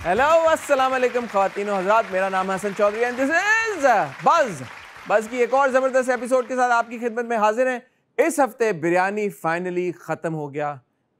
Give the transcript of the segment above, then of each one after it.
Hello अस्सलाम वालेकुम ख़वातीन और हज़रात, मेरा नाम है Hasan Chaudhary and this is Buzz की एक और ज़बरदस्त एपिसोड के साथ आपकी खिदमत में हाजिर हैं। इस हफ्ते बिरयानी फाइनली ख़त्म हो गया।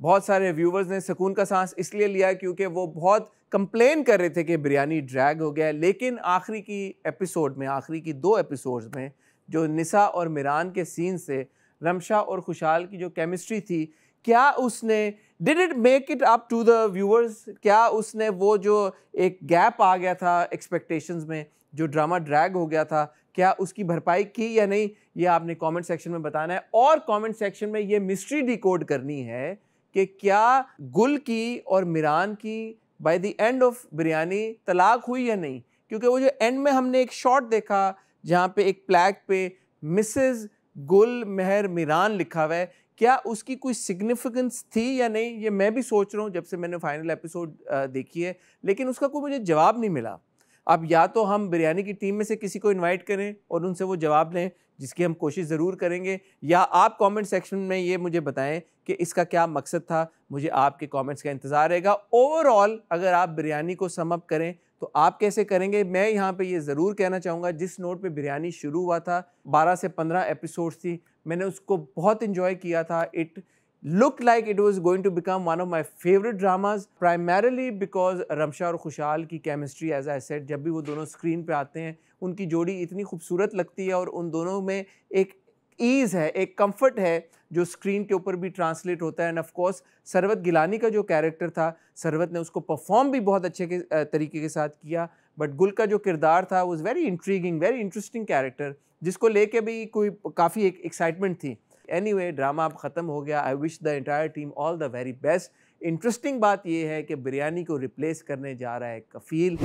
बहुत सारे व्यूवर्स ने सुकून का सांस इसलिए लिया क्योंकि वो बहुत कंप्लेन कर रहे थे कि बिरयानी ड्रैग हो गया, लेकिन आखिरी की 2 एपिसोड्स में जो निसा और मिरान के सीन से रमशा और खुशहाल की जो केमिस्ट्री थी, क्या उसने did it make it up to the viewers? क्या उसने वो जो एक गैप आ गया था एक्सपेक्टेशंस में, जो ड्रामा ड्रैग हो गया था, क्या उसकी भरपाई की या नहीं? ये आपने कमेंट सेक्शन में बताना है। और कमेंट सेक्शन में ये मिस्ट्री डिकोड करनी है कि क्या गुल की और मिरान की by the end of biryani तलाक हुई या नहीं? क्योंकि वो जो एंड में हमने एक शॉट देखा जहाँ पे एक प्लैक पे मिसेस गुल मेहर मिरान लिखा हुआ है, क्या उसकी कोई सिग्निफिकेंस थी या नहीं? ये मैं भी सोच रहा हूँ जब से मैंने फाइनल एपिसोड देखी है, लेकिन उसका कोई मुझे जवाब नहीं मिला। अब या तो हम बिरयानी की टीम में से किसी को इनवाइट करें और उनसे वो जवाब लें, जिसकी हम कोशिश ज़रूर करेंगे, या आप कमेंट सेक्शन में ये मुझे बताएं कि इसका क्या मकसद था। मुझे आपके कमेंट्स का इंतज़ार रहेगा। ओवरऑल अगर आप बिरयानी को सम अप करें तो आप कैसे करेंगे? मैं यहाँ पे ये ज़रूर कहना चाहूँगा, जिस नोट पे बिरयानी शुरू हुआ था, 12 से 15 एपिसोड्स थी, मैंने उसको बहुत इन्जॉय किया था। It looked like it was going to become one of my favorite dramas, primarily because Ramsha और खुशहाल की केमिस्ट्री, एज आई सेड, जब भी वो दोनों स्क्रीन पे आते हैं उनकी जोड़ी इतनी खूबसूरत लगती है और उन दोनों में एक ईज़ है, एक कंफर्ट है जो स्क्रीन के ऊपर भी ट्रांसलेट होता है। And of course Sarwat Gilani का जो कैरेक्टर था, सरवत ने उसको परफॉर्म भी बहुत अच्छे तरीके के साथ किया, बट गुल का जो किरदार था was very intriguing, very interesting character, जिसको लेके भी कोई काफ़ी एक एक्साइटमेंट थी। एनीवे, ड्रामा अब ख़त्म हो गया। I wish the entire team all the very best. Interesting बात यह है कि बिरयानी को रिप्लेस करने जा रहा है कफील।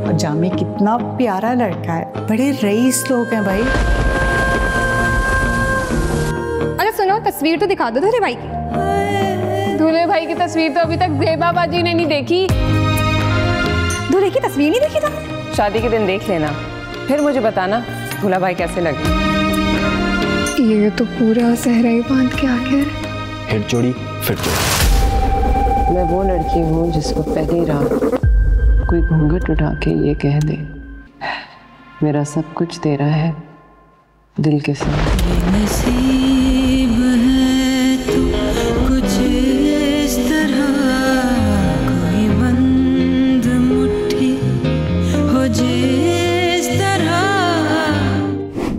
और जामी कितना प्यारा लड़का है, बड़े रईस लोग हैं भाई। अरे सुनो, तस्वीर तो दिखा दो दूल्हे भाई की। दूल्हे भाई की तस्वीर तो अभी तक ज़ेबा बाजी ने नहीं देखी। दूल्हे की तस्वीर नहीं देखी था? शादी के दिन देख लेना, फिर मुझे बताना दूल्हा भाई कैसे लगे। ये तो पूरा सहरा ही बांध के आ गया। हेड जोड़ी फिर जोड़ी। मैं वो लड़की हूँ जिसको पहली रात कोई घूंघट उठा के ये कह दे, मेरा सब कुछ तेरा है, दिल के साथ। नसीब है तो कुछ इस तरह, कोई बंद मुट्ठी हो जिस तरह।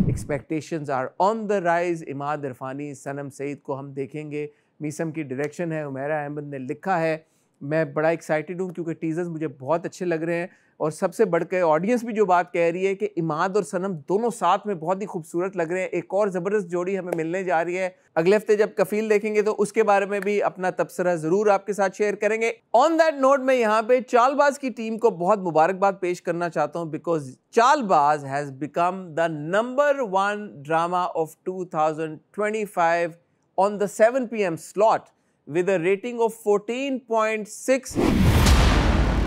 Expectations are on the rise. Imad Irfani, Sanam Saeed को हम देखेंगे। मीसम की डायरेक्शन है, उमेरा अहमद ने लिखा है। मैं बड़ा एक्साइटेड हूँ क्योंकि टीजर्स मुझे बहुत अच्छे लग रहे हैं, और सबसे बढ़कर ऑडियंस भी जो बात कह रही है कि इमाद और सनम दोनों साथ में बहुत ही खूबसूरत लग रहे हैं। एक और ज़बरदस्त जोड़ी हमें मिलने जा रही है। अगले हफ्ते जब कफील देखेंगे तो उसके बारे में भी अपना तबसरा ज़रूर आपके साथ शेयर करेंगे। ऑन दैट नोट, मैं यहाँ पे चालबाज की टीम को बहुत मुबारकबाद पेश करना चाहता हूँ, because Chaalbaaz has become the number 1 drama of 2025 on the 7 PM slot with a rating of 14.6।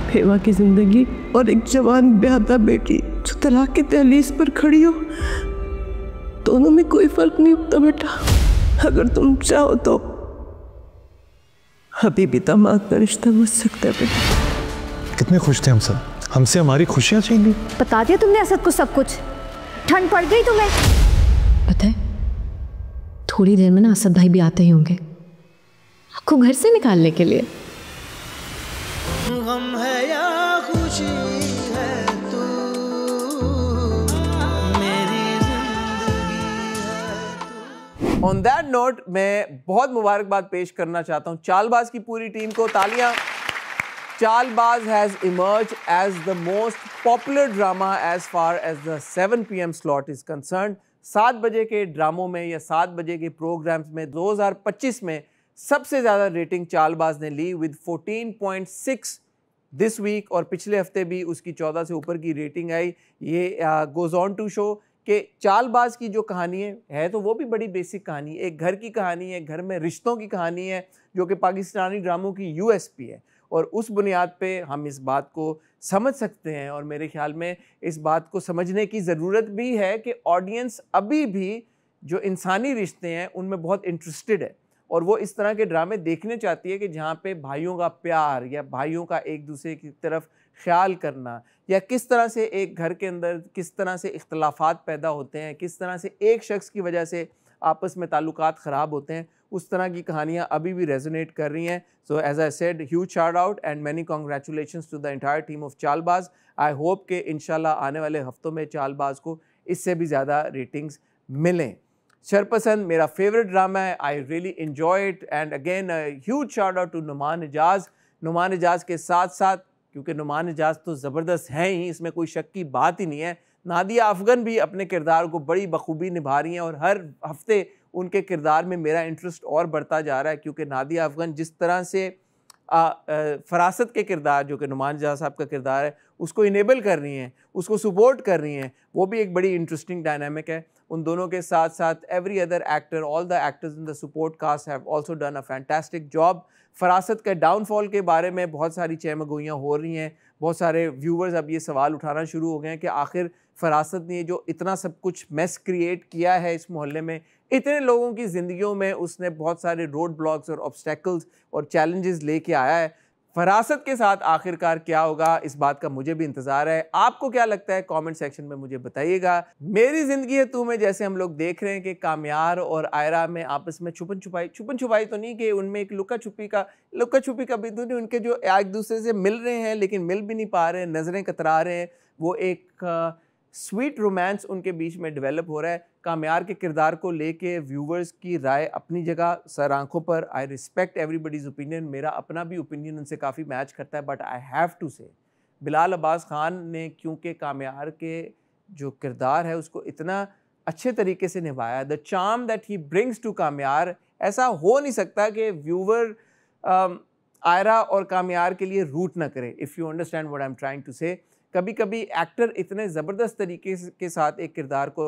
Phewa की जिंदगी और एक जवान ब्याहता बेटी जो तलाक के दहलीज पर खड़ी हो, दोनों में कोई फर्क नहीं होता बेटा। अगर तुम चाहो तो अभी भी दामाद का रिश्ता बच सकता है बेटा। कितने खुश थे हम सब, हमसे हमारी खुशियां छीन ली। बता दिया तुमने असद को सब कुछ? ठंड पड़ गई तुम्हें? पता है, थोड़ी देर में ना असद भाई भी आते ही होंगे आपको घर से निकालने के लिए। गम है या खुशी है तू, मेरी जिंदगी है तू। ऑन दैट नोट, मैं बहुत मुबारकबाद पेश करना चाहता हूँ चालबाज की पूरी टीम को। तालियां। Chaalbaaz has emerge as the most popular drama as far as the 7 PM slot is concern. 7 बजे के ड्रामों में या 7 बजे के प्रोग्राम्स में 2025 में सबसे ज़्यादा रेटिंग चालबाज ने ली विद 14.6 दिस वीक, और पिछले हफ्ते भी उसकी 14 से ऊपर की रेटिंग आई। ये गोज़ ऑन टू शो कि चालबाज की जो कहानी है तो वो भी बड़ी बेसिक कहानी है। एक घर की कहानी है, घर में रिश्तों की कहानी है, जो कि पाकिस्तानी ड्रामों की USP है, और उस बुनियाद पे हम इस बात को समझ सकते हैं। और मेरे ख्याल में इस बात को समझने की ज़रूरत भी है कि ऑडियंस अभी भी जो इंसानी रिश्ते हैं उनमें बहुत इंटरेस्टेड है, और वो इस तरह के ड्रामे देखने चाहती है कि जहाँ पे भाइयों का प्यार या भाइयों का एक दूसरे की तरफ ख्याल करना, या किस तरह से एक घर के अंदर किस तरह से इख्तलाफात पैदा होते हैं, किस तरह से एक शख्स की वजह से आपस में ताल्लुकात ख़राब होते हैं, उस तरह की कहानियाँ अभी भी रेजोनेट कर रही हैं. So as I said, huge shout out and many congratulations to the entire team of Chaalbaaz. I hope कि इंशाल्लाह आने वाले हफ्तों में चालबाज को इससे भी ज़्यादा रेटिंग्स मिलें. शरपसंद मेरा फेवरेट ड्रामा है. I really enjoy it and again huge shout out to Noman Ejaz. Noman Ejaz के साथ साथ, क्योंकि नुमान एजाज तो ज़बरदस्त हैं ही, इसमें कोई शक की बात ही नहीं है, नादिया अफगन भी अपने किरदार को बड़ी बखूबी निभा रही हैं और हर हफ्ते उनके किरदार में मेरा इंटरेस्ट और बढ़ता जा रहा है, क्योंकि नादिया अफगन जिस तरह से फरासत के किरदार, जो कि नुमान एजाज साहब का किरदार है, उसको इनेबल कर रही हैं, उसको सपोर्ट कर रही हैं, वो भी एक बड़ी इंटरेस्टिंग डायनामिक है. उन दोनों के साथ साथ every other actor, all the actors in the support cast have also done a fantastic job. Farasat के डाउनफॉल के बारे में बहुत सारी चहमगोइयाँ हो रही हैं. बहुत सारे व्यूवर्स अब ये सवाल उठाना शुरू हो गए हैं कि आखिर फरासत ने जो इतना सब कुछ मेस क्रिएट किया है इस मोहल्ले में, इतने लोगों की ज़िंदगियों में उसने बहुत सारे रोड ब्लॉक्स और ऑब्स्टेकल्स और चैलेंजेस लेके आया है. फरासत के साथ आखिरकार क्या होगा, इस बात का मुझे भी इंतज़ार है. आपको क्या लगता है कमेंट सेक्शन में मुझे बताइएगा. मेरी ज़िंदगी है तू में जैसे हम लोग देख रहे हैं कि कामयार और आयरा में आपस में छुपन छुपाई तो नहीं, कि उनमें एक लुका छुपी का भी तो नहीं, उनके जो एक दूसरे से मिल रहे हैं लेकिन मिल भी नहीं पा रहे हैं, नज़रें कतरा रहे हैं, वो एक स्वीट रोमांस उनके बीच में डेवलप हो रहा है. कामयार के किरदार को लेके व्यूवर्स की राय अपनी जगह सर आंखों पर. I respect everybody's opinion. मेरा अपना भी ओपिनियन उनसे काफ़ी मैच करता है, बट आई हैव टू से बिलाल अब्बास खान ने क्योंकि कामयार के जो किरदार है उसको इतना अच्छे तरीके से निभाया, the charm that he brings to Kamyar, ऐसा हो नहीं सकता कि व्यूवर आयरा और कामयार के लिए रूट ना करे. If you understand what I am trying to say. कभी कभी एक्टर इतने ज़बरदस्त तरीके के साथ एक किरदार को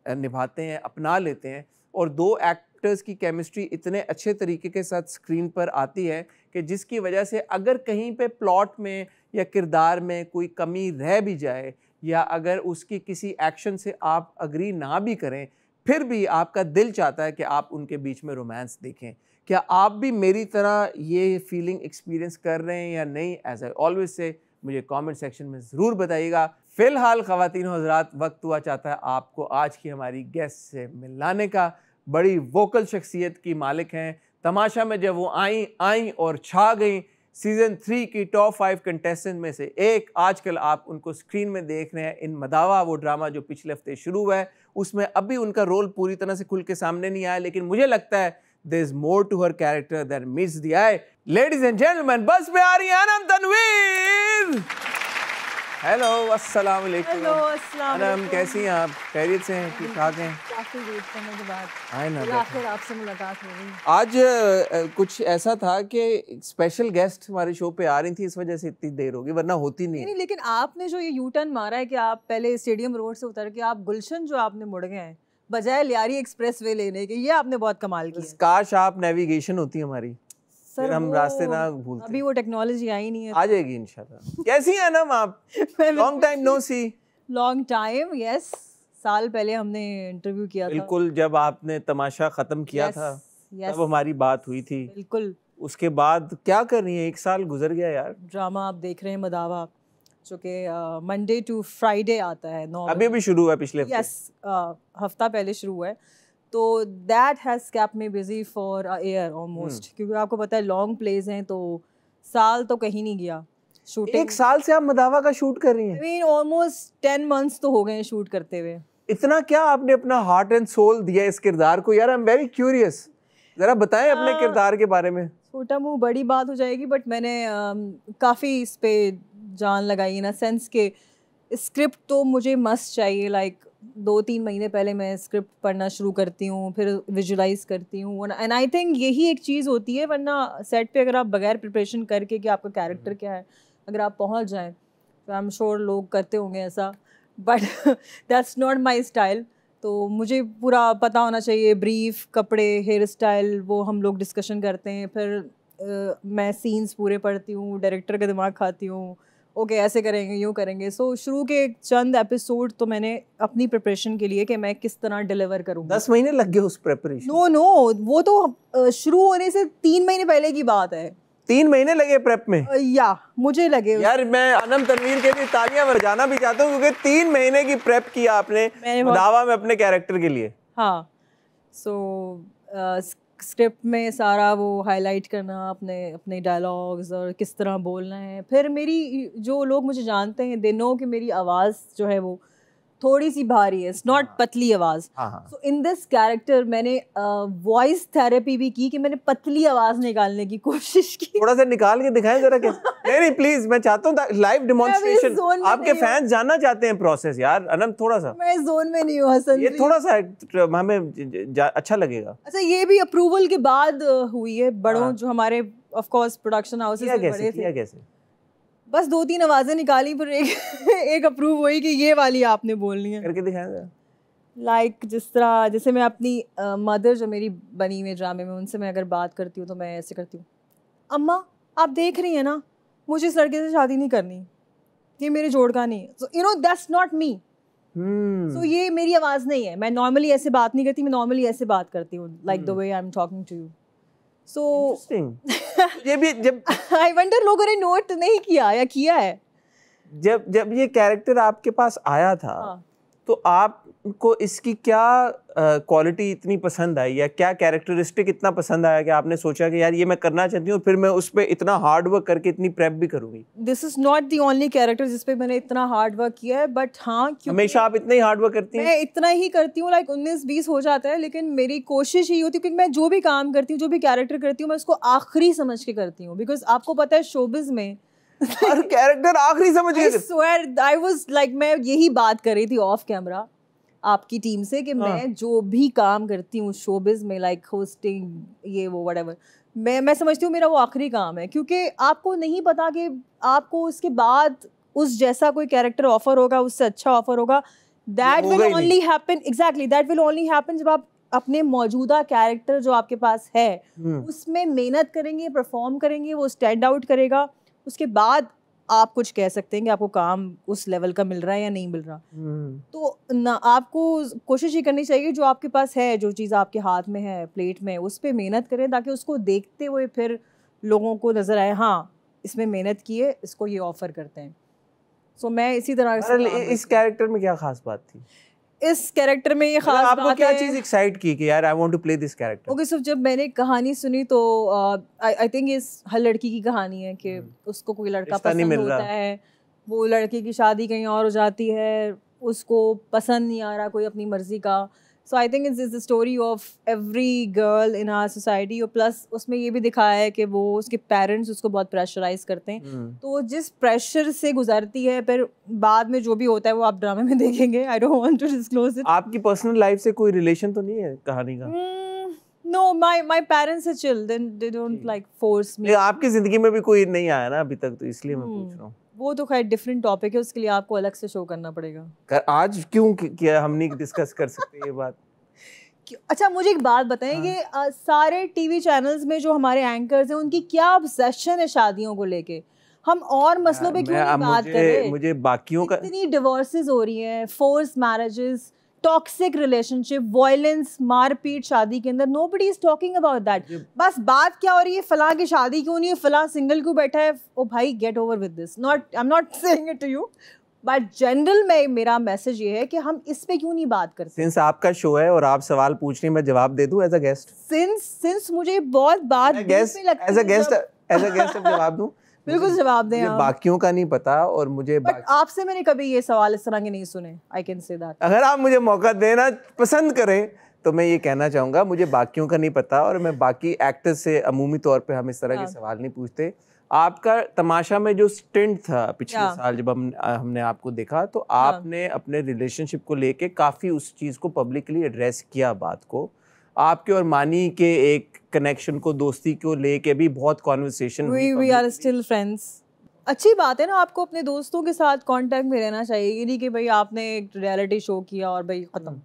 निभाते हैं, अपना लेते हैं, और दो एक्टर्स की केमिस्ट्री इतने अच्छे तरीके के साथ स्क्रीन पर आती है कि जिसकी वजह से अगर कहीं पे प्लॉट में या किरदार में कोई कमी रह भी जाए, या अगर उसकी किसी एक्शन से आप अग्री ना भी करें, फिर भी आपका दिल चाहता है कि आप उनके बीच में रोमांस देखें. क्या आप भी मेरी तरह ये फीलिंग एक्सपीरियंस कर रहे हैं या नहीं? एज आई ऑलवेज से मुझे कमेंट सेक्शन में ज़रूर बताइएगा. फ़िलहाल ख़वातीन और हज़रात, वक्त हुआ चाहता है आपको आज की हमारी गेस्ट से मिलाने का. बड़ी वोकल शख्सियत की मालिक हैं. तमाशा में जब वो आई और छा गई. सीज़न 3 की टॉप 5 कंटेस्टेंट में से एक. आजकल आप उनको स्क्रीन में देख रहे हैं इन मदावा, वो ड्रामा जो पिछले हफ्ते शुरू हुआ है. उसमें अभी उनका रोल पूरी तरह से खुल के सामने नहीं आया, लेकिन मुझे लगता है there is more to her character than meets the eye. Ladies and gentlemen, बस पे आ रही है अनम तनवीर. हेलो, अस्सलाम वालेकुम. हेलो, अस्सलाम अनम, वालेकुम. कैसी हैं आप? खैरियत से हैं? ठीक ठाक हैं? काफी वेट करने के बाद आए ना. आखिर आपसे मुलाकात हो गई. आज कुछ ऐसा था कि स्पेशल गेस्ट हमारे शो पे आ रही थी, इस वजह से इतनी देर होगी, वरना होती नहीं. नहीं, लेकिन आपने जो ये यू टर्न मारा है कि आप पहले स्टेडियम रोड से उतर के आप गुलशन जो आपने मुड़ गए हैं बजाय लियारी एक्सप्रेस वे लेने के, ये आपने बहुत कमाल किया. काश आप नेविगेशन होती हमारी, फिर हम रास्ते ना भूलते. अभी वो टेक्नोलॉजी आई नहीं है. आ जाएगी इंशाल्लाह. कैसी हैं अनम आप? Long time no see. Long time, yes. साल पहले हमने इंटरव्यू किया था. बिल्कुल, जब आपने तमाशा खत्म किया था तब हमारी बात हुई थी. बिल्कुल. उसके बाद क्या कर रही हैं? 1 साल गुजर गया यार. ड्रामा आप देख रहे हैं मदावा, जो कि मंडे टू फ्राइडे आता है. अभी भी शुरू हुआ पिछले हफ्ते. यस, हफ्ता पहले शुरू हुआ है. तो that has kept me busy for a year almost, क्योंकि आपको पता है लॉन्ग प्लेज हैं, तो साल तो कहीं नहीं गया शूटिंग. 1 साल से आप मदावा का शूट कर रही हैं? आई मीन ऑलमोस्ट 10 मंथ्स तो हो गए हैं शूट करते हुए. इतना क्या आपने अपना हार्ट एंड सोल दिया इस किरदार को? यार आई एम वेरी क्यूरियस, जरा बताएं अपने किरदार के बारे में. छोटा मुंह बड़ी बात हो जाएगी, बट मैंने काफ़ी इस पे जान लगाई ना सेंस के स्क्रिप्ट तो मुझे मस्ट चाहिए. लाइक 2-3 महीने पहले मैं स्क्रिप्ट पढ़ना शुरू करती हूँ, फिर विजुलाइज करती हूँ, एंड आई थिंक यही एक चीज़ होती है. वरना सेट पे अगर आप बगैर प्रिपरेशन करके कि आपका कैरेक्टर क्या है अगर आप पहुँच जाएं, तो आई एम श्योर लोग करते होंगे ऐसा, but that's not my style. तो मुझे पूरा पता होना चाहिए, ब्रीफ, कपड़े, हेयर स्टाइल, वो हम लोग डिस्कशन करते हैं. फिर मैं सीन्स पूरे पढ़ती हूँ, डायरेक्टर का दिमाग खाती हूँ, ओके ऐसे करेंगे, यूँ करेंगे। सो शुरू के चंद एपिसोड तो मैंने अपनी प्रिपरेशन के लिए कि मैं किस तरह डिलीवर करूँ। 10 महीने लग गए उस प्रेपरेशन? नो वो तो शुरू होने से 3 महीने पहले की बात है। 3 महीने लगे प्रेप में? या मुझे लगे यार मैं अनम तनवीर के लिए तालियां बजाना भी चाहता हूँ क्योंकि 3 महीने की प्रेप किया आपने दावा में अपने कैरेक्टर के लिए। हाँ, सो स्क्रिप्ट में सारा वो हाईलाइट करना अपने डायलॉग्स और किस तरह बोलना है। फिर मेरी जो लोग मुझे जानते हैं दे नो कि मेरी आवाज़ जो है वो थोड़ी सी भारी है, इट्स नॉट पतली आवाज़। सो इन दिस कैरेक्टर मैंने वॉइस थेरेपी भी की कि मैंने पतली आवाज़ निकालने की कोशिश की। थोड़ा सा निकाल के दिखाएं जरा कैसे। नहीं प्लीज, मैं चाहता हूँ लाइव डेमोन्स्ट्रेशन। आपके फैंस जानना चाहते हैं प्रोसेस यार। अनम थोड़ा सा मैं जोन में नहीं हूँ हसन, ये थोड़ा सा हमें अच्छा लगेगा। अच्छा ये भी अप्रूवल के बाद हुई है। बड़ों जो हमारे ऑफ कोर्स प्रोडक्शन हाउसेस में बड़े थे, कैसे बस 2-3 आवाजें निकाली पर एक अप्रूव हुई कि ये वाली आपने बोलनी है। करके दिखाएंगे। लाइक जिस तरह जैसे मैं अपनी मदर जो मेरी बनी हुई ड्रामे में, उनसे मैं अगर बात करती हूँ तो मैं ऐसे करती हूँ, अम्मा आप देख रही हैं ना, मुझे इस लड़के से शादी नहीं करनी, ये मेरे जोड़ का नहीं है। So you know that's not me. So ये मेरी आवाज़ नहीं है। मैं नॉर्मली ऐसे बात नहीं करती, मैं नॉर्मली ऐसे बात करती हूँ like the way I am talking to you. So ये भी जब आई वंडर लोगों ने नोट नहीं किया या किया है। जब ये कैरेक्टर आपके पास आया था तो आपको इसकी क्या क्वालिटी इतनी पसंद आई या क्या कैरेक्टरिस्टिक इतना पसंद आया कि आपने सोचा कि यार ये मैं करना चाहती हूँ, फिर मैं उस पर इतना हार्ड वर्क करके इतनी प्रेप भी करूँगी? This is not the only character जिस पे मैंने इतना हार्ड वर्क किया है, बट हाँ हमेशा आप इतना ही हार्ड वर्क करती हैं? मैं इतना ही करती हूँ, लाइक 19-20 हो जाता है, लेकिन मेरी कोशिश ही होती है क्योंकि मैं जो भी काम करती हूँ, जो भी कैरेक्टर करती हूँ, मैं उसको आखिरी समझ के करती हूँ। बिकॉज आपको पता है शोबिज में हर कैरेक्टर आखिरी समझ के। I swear I was like, मैं यही बात कर रही थी ऑफ कैमरा आपकी टीम से कि मैं जो भी काम करती हूँ शोबिज में, लाइक होस्टिंग ये वो व्हाटएवर, मैं समझती हूँ मेरा वो आखिरी काम है, क्योंकि आपको नहीं पता कि आपको उसके बाद उस जैसा कोई कैरेक्टर ऑफर होगा, उससे अच्छा ऑफर होगा। That will only happen, exactly that will only happen जब आप अपने मौजूदा कैरेक्टर जो आपके पास है उसमें मेहनत करेंगे, परफॉर्म करेंगे, वो स्टैंड आउट करेगा। उसके बाद आप कुछ कह सकते हैं कि आपको काम उस लेवल का मिल रहा है या नहीं मिल रहा। तो ना आपको कोशिश ही करनी चाहिए जो आपके पास है, जो चीज़ आपके हाथ में है, प्लेट में, उस पर मेहनत करें ताकि उसको देखते हुए फिर लोगों को नज़र आए हाँ इसमें मेहनत की है, इसको ये ऑफ़र करते हैं। सो मैं इसी तरह से इस कैरेक्टर में क्या खास बात थी? इस कैरेक्टर में ये खास आपको बात क्या है, चीज एक्साइट की कि यार I want to play this character? Okay so जब मैंने कहानी सुनी तो आई थिंक इस हर लड़की की कहानी है कि उसको कोई लड़का रिश्ता नहीं पसंद मिल होता रहा। है, वो लड़के की शादी कहीं और हो जाती है, उसको पसंद नहीं आ रहा कोई अपनी मर्जी का। So I think it's the story of every girl in our society. और प्लस उसमें ये भी दिखाया है कि वो उसके पेरेंट्स उसको बहुत प्रेशराइज करते हैं, तो जिस प्रेशर से गुजरती है फिर बाद में जो भी होता है वो आप ड्रामे में देखेंगे। I don't want to disclose it. आपकी पर्सनल लाइफ से कोई रिलेशन तो नहीं है कहानी का? No, my parents are chill, they don't like force me. आपकी जिंदगी में भी कोई नहीं आया ना अभी तक, तो इसलिए मैं पूछ रहा हूँ। वो तो खैर डिफरेंट टॉपिक है, उसके लिए आपको अलग से शो करना पड़ेगा। आज क्यों क्या हम नहीं डिस्कस कर सकते ये बात? अच्छा मुझे एक बात बताएं, ये सारे टीवी चैनल्स में जो हमारे एंकर्स हैं उनकी क्या ऑब्सेशन है शादियों को लेके? हम और मसलों पे क्यों नहीं बात कर रहे? मुझे बाकियों का इतनी डिवोर्सेस हो रही हैं, force marriages, toxic relationship, violence, मारपीट शादी के अंदर, nobody is talking about that. बस बात क्या हो रही है, फलां की शादी क्यों नहीं है, फलां सिंगल क्यों बैठा है। ओ भाई get over with this. Not I am not saying it to you, but general में मेरा मैसेज ये है कि हम इस पे क्यों नहीं बात करते। सिंस आपका शो है और आप सवाल पूछ रही हैं, मैं जवाब दे दूं एज अ गेस्ट? सिंस मुझे बहुत बात गेस्ट एज अ गेस्ट जवाब दूं? बिल्कुल जवाब दें आप। बाकियों का नहीं पता और मुझे बट आपसे मैंने कभी ये सवाल इस तरह के नहीं सुने। I can say that. अगर आप मुझे मौका देना पसंद करें तो मैं ये कहना चाहूँगा, मुझे बाकियों का नहीं पता और मैं बाकी एक्टर्स से अमूमी तौर पे हम इस तरह के सवाल नहीं पूछते। आपका तमाशा में जो स्टिंट था पिछले साल जब हमने आपको देखा, तो आपने अपने रिलेशनशिप को लेके काफ़ी उस चीज़ को पब्लिकली एड्रेस किया, बात को आपके और मानी के एक कनेक्शन को, दोस्ती को लेके भी बहुत कॉन्वर्सेशन हुई। We are still friends. अच्छी बात है ना, आपको अपने दोस्तों के साथ कांटेक्ट में रहना चाहिए, ये नहीं कि भाई आपने एक रियलिटी शो किया और भाई ख़त्म।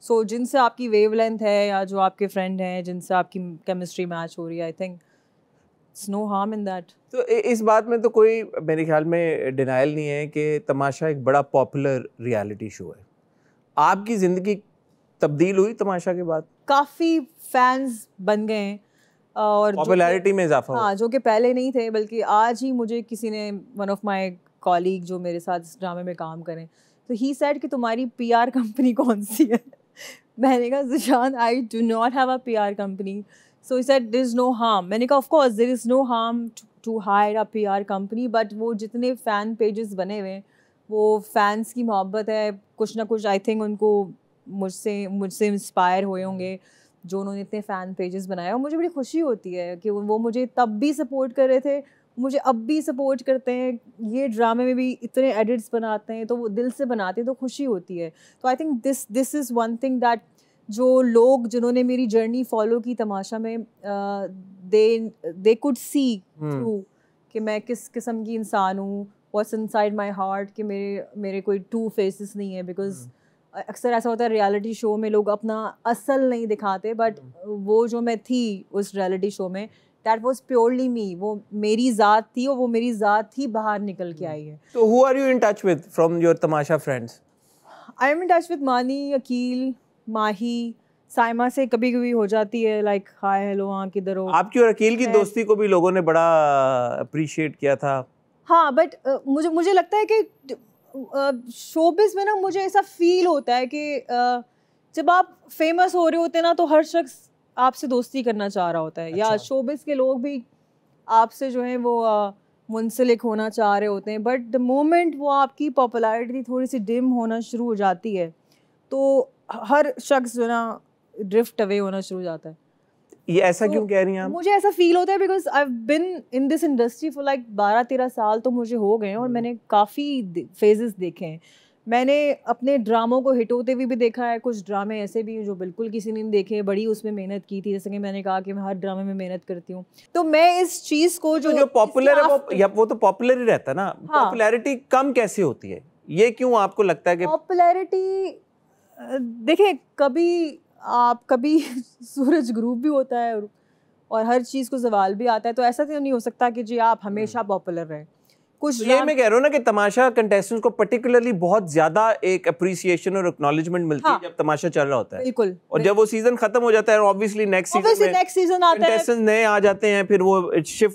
सो जिनसे आपकी वेवलेंथ है या जो आपके फ्रेंड हैं जिनसे आपकी केमिस्ट्री मैच हो रही है, I think it's no harm in that. तो इस बात में तो कोई मेरे ख्याल में डिनाइल नहीं है कि तमाशा एक बड़ा पॉपुलर रियलिटी शो है। आपकी ज़िंदगी तब्दील हुई तमाशा के बाद? काफ़ी फैंस बन गए हैं और पॉपुलैरिटी में इजाफा हुआ। हाँ, जो कि पहले नहीं थे, बल्कि आज ही मुझे किसी ने, वन ऑफ माय कॉलीग जो मेरे साथ इस ड्रामे में काम करें, तो ही सेड कि तुम्हारी PR कंपनी कौन सी है? मैंने कहा Zeeshan, I do not have a PR company. So he said there is no harm. मैंने कहा of course there is no harm to hire a PR company, but वो जितने फ़ैन पेजेस बने हुए हैं वो फैंस की मोहब्बत है, कुछ ना कुछ आई थिंक उनको मुझसे इंस्पायर हुए होंगे जो उन्होंने इतने फ़ैन पेजेस बनाए। और मुझे बड़ी खुशी होती है कि वो मुझे तब भी सपोर्ट कर रहे थे, मुझे अब भी सपोर्ट करते हैं। ये ड्रामे में भी इतने एडिट्स बनाते हैं तो वो दिल से बनाते हैं, तो खुशी होती है। तो I think this is one thing that जो लोग जिन्होंने मेरी जर्नी फॉलो की तमाशा में, दे कुड सी थ्रू कि मैं किस किस्म की इंसान हूँ, व्हाट्स इनसाइड माय हार्ट, कि मेरे कोई टू फेसेस नहीं है। बिकॉज अक्सर ऐसा होता है रियलिटी शो में लोग अपना असल नहीं दिखाते, बट वो जो मैं थी उस रियलिटी शो में, दैट वाज प्योरली मी, वो मेरी ज़ात थी और वो मेरी ज़ात ही बाहर निकल के आई है। तो who are you in touch with from your Tamasha friends? I am in touch with Mani, Aqeel, माही, साइमा से कभी कभी हो जाती है, लाइक हाय हेलो, हाँ किधर हो। आपकी और अकील की दोस्ती को भी लोगों ने बड़ा अप्रिशिएट किया था। हाँ, बट मुझे लगता है कि शोबिज़ में ना मुझे ऐसा फील होता है कि जब आप फेमस हो रहे होते हैं ना, तो हर शख्स आपसे दोस्ती करना चाह रहा होता है। अच्छा। या शोबिज़ के लोग भी आपसे जो है वो मुंसलिक होना चाह रहे होते हैं, बट द मोमेंट वो आपकी पॉपुलैरिटी थोड़ी सी डिम होना शुरू हो जाती है, तो हर शख्स जो ना ड्रिफ्ट अवे होना शुरू हो जाता है। ये ऐसा क्यों कह रही हैं आप? मुझे ऐसा फील होता है because I have been in this industry for like 12-13 साल तो मुझे हो गए हैं, और मैंने काफ़ी फेजेस देखे हैं। मैंने अपने ड्रामों को हिट होते हुए भी देखा है, कुछ ड्रामे ऐसे भी हैं जो बिल्कुल किसी ने नहीं देखे, बड़ी उसमें मेहनत की थी। जैसे कि मैंने कहा कि मैं हर ड्रामे में मेहनत करती हूँ, तो मैं इस चीज़ को जो पॉपुलर है वो तो पॉपुलर ही रहता है ना। हाँ। पॉपुलैरिटी कम कैसे होती है, ये क्यों आपको लगता है कि पॉपुलैरिटी? देखिए, कभी सूरज ग्रूप भी होता है और हर चीज़ को जवाल भी आता है, तो ऐसा तो नहीं हो सकता कि जी आप हमेशा पॉपुलर रहें। कुछ ये मैं कह रहा हूँ ना कि तमाशा कंटेस्टेंट्स को पर्टिकुलरली बहुत ज्यादा एक अप्रिसिएशन और एक्नॉलेजमेंट मिलती है जब तमाशा चल रहा होता है। बिल्कुल। और जब वो सीजन खत्म हो जाता है, ऑब्वियसली नेक्स्ट सीजन आता है, कंटेस्टेंट्स नए आ जाते हैं, फिर वो